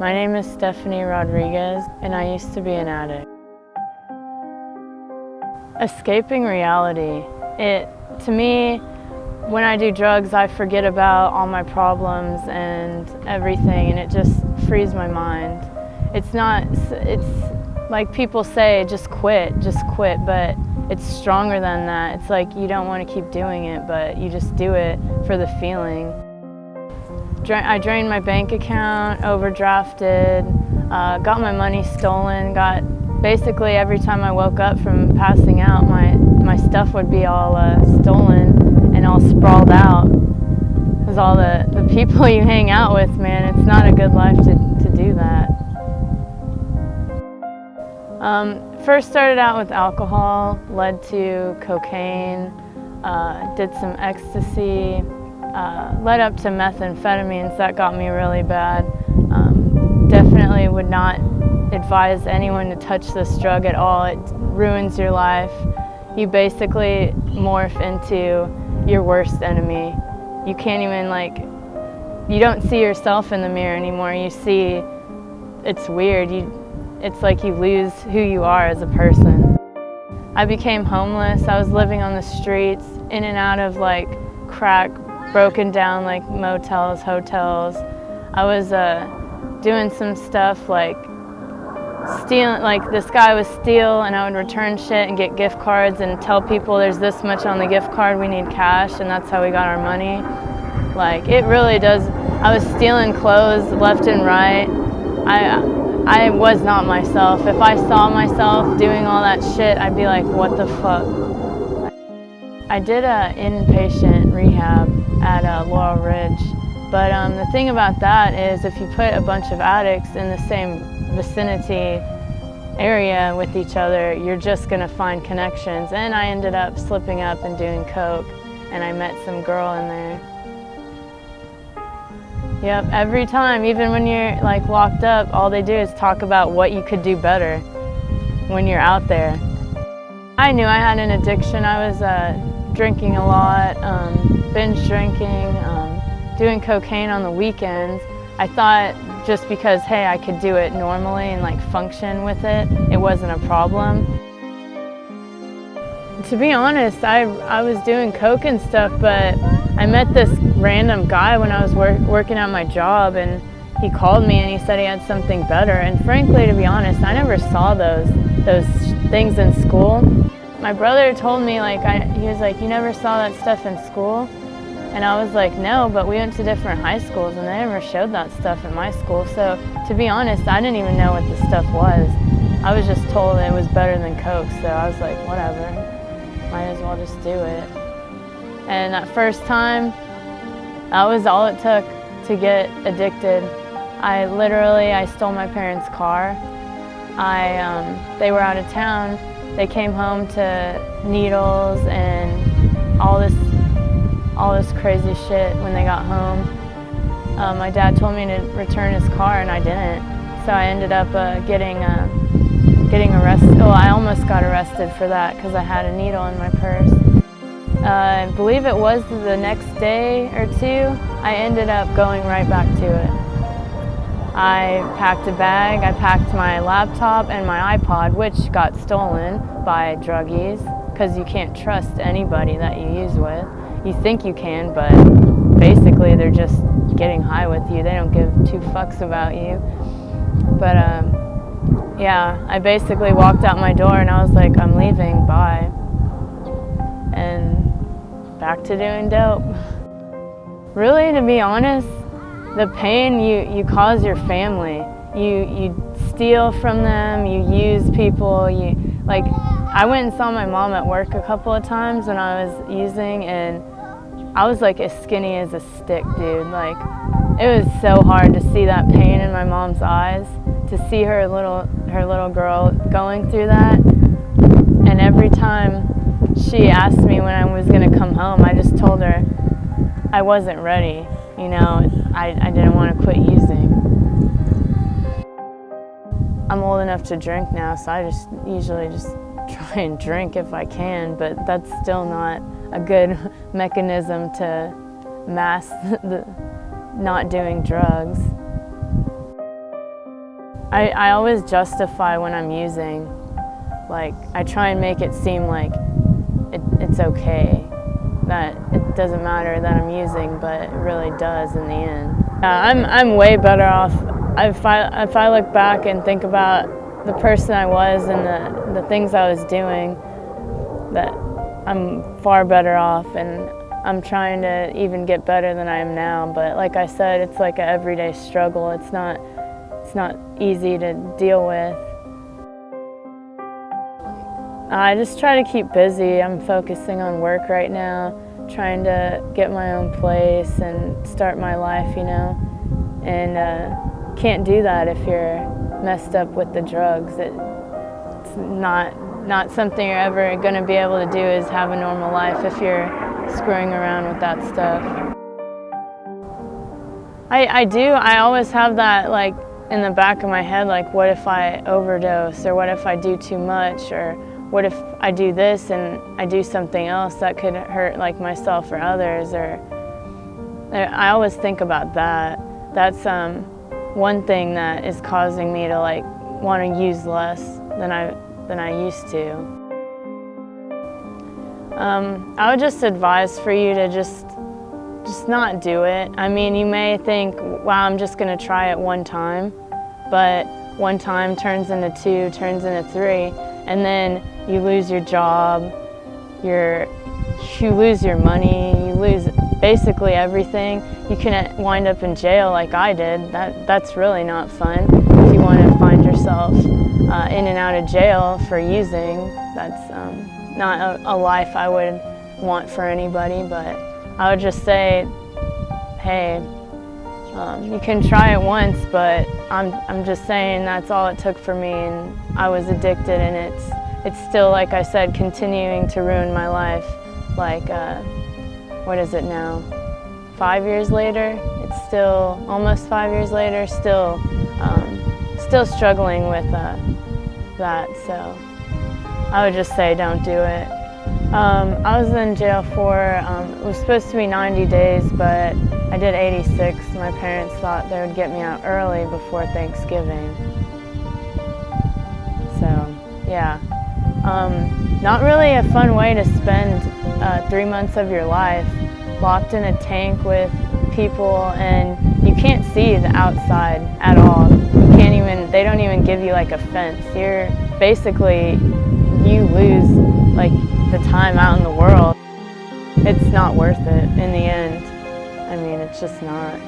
My name is Stephanie Rodriguez, and I used to be an addict. Escaping reality. To me, when I do drugs, I forget about all my problems and everything, and it just frees my mind. It's like people say, just quit, but it's stronger than that. It's like you don't want to keep doing it, but you just do it for the feeling. I drained my bank account, overdrafted, got my money stolen, basically every time I woke up from passing out, my stuff would be all stolen and all sprawled out. Because all the people you hang out with, man, it's not a good life to do that. First started out with alcohol, led to cocaine, did some ecstasy, led up to methamphetamines. That got me really bad. Definitely would not advise anyone to touch this drug at all. It ruins your life. You basically morph into your worst enemy. You can't even you don't see yourself in the mirror anymore. You see, it's weird. It's like you lose who you are as a person. I became homeless. I was living on the streets, in and out of crack, broken down motels, hotels. I was doing some stuff stealing, this guy would steal and I would return shit and get gift cards and tell people there's this much on the gift card, we need cash, and that's how we got our money. It really does. I was stealing clothes left and right. I was not myself. If I saw myself doing all that shit, I'd be like, what the fuck? I did an inpatient rehab at Laurel Ridge, but the thing about that is if you put a bunch of addicts in the same vicinity area with each other, you're just gonna find connections. And I ended up slipping up and doing coke, and I met some girl in there. Yep, every time, even when you're locked up, all they do is talk about what you could do better when you're out there. I knew I had an addiction. I was drinking a lot, binge drinking, doing cocaine on the weekends. I thought just because, hey, I could do it normally and function with it, it wasn't a problem. To be honest, I was doing coke and stuff, but I met this random guy when I was working at my job, and he called me and he said he had something better. And frankly, to be honest, I never saw those things in school. My brother told me, he was like, you never saw that stuff in school? And I was like, no, but we went to different high schools and they never showed that stuff at my school. So to be honest, I didn't even know what the stuff was. I was just told it was better than coke, so I was like, whatever, might as well just do it. And that first time, that was all it took to get addicted. I stole my parents' car. They were out of town. They came home to needles and all this crazy shit when they got home. My dad told me to return his car and I didn't. So I ended up getting arrested. Well, I almost got arrested for that because I had a needle in my purse. I believe it was the next day or two, I ended up going right back to it. I packed a bag, I packed my laptop and my iPod, which got stolen by druggies, because you can't trust anybody that you use with. You think you can, but basically they're just getting high with you. They don't give two fucks about you. But yeah, I basically walked out my door and I was like, I'm leaving, bye. And back to doing dope. Really, to be honest, the pain you cause your family. You steal from them, you use people, I went and saw my mom at work a couple of times when I was using, and I was as skinny as a stick, dude. It was so hard to see that pain in my mom's eyes, to see her little girl going through that. And every time she asked me when I was gonna come home, I just told her I wasn't ready. I didn't want to quit using. I'm old enough to drink now, so I usually just try and drink if I can, but that's still not a good mechanism to mask the not doing drugs. I always justify when I'm using. Like, I try and make it seem like it's okay, that it doesn't matter that I'm using, but it really does in the end. I'm way better off. If I look back and think about the person I was and the things I was doing, that I'm far better off, and I'm trying to even get better than I am now. But like I said, it's like an everyday struggle. It's not easy to deal with. I just try to keep busy. I'm focusing on work right now, trying to get my own place and start my life, you know. And can't do that if you're messed up with the drugs. It's not something you're ever going to be able to do, is have a normal life if you're screwing around with that stuff. I always have that, like, in the back of my head, like, what if I overdose, or what if I do too much, or what if I do this and I do something else that could hurt, like, myself or others. Or I always think about that. That's one thing that is causing me to, like, want to use less than I used to. I would just advise for you to just not do it. I mean, you may think, wow, I'm just going to try it one time, but one time turns into two, turns into three, and then you lose your job, you lose your money, you lose basically everything. You can wind up in jail like I did. That's really not fun. If you want to find yourself in and out of jail for using, that's not a life I would want for anybody. But I would just say, hey, you can try it once, but I'm just saying that's all it took for me, and I was addicted, and it's still, like I said, continuing to ruin my life. Like, what is it now? 5 years later? It's still almost 5 years later. Still struggling with that. So I would just say, don't do it. I was in jail for, it was supposed to be 90 days, but I did 86. My parents thought they would get me out early before Thanksgiving. So, yeah. Not really a fun way to spend 3 months of your life locked in a tank with people, and you can't see the outside at all. They don't even give you like a fence. You lose like the time out in the world. It's not worth it in the end. I mean, it's just not.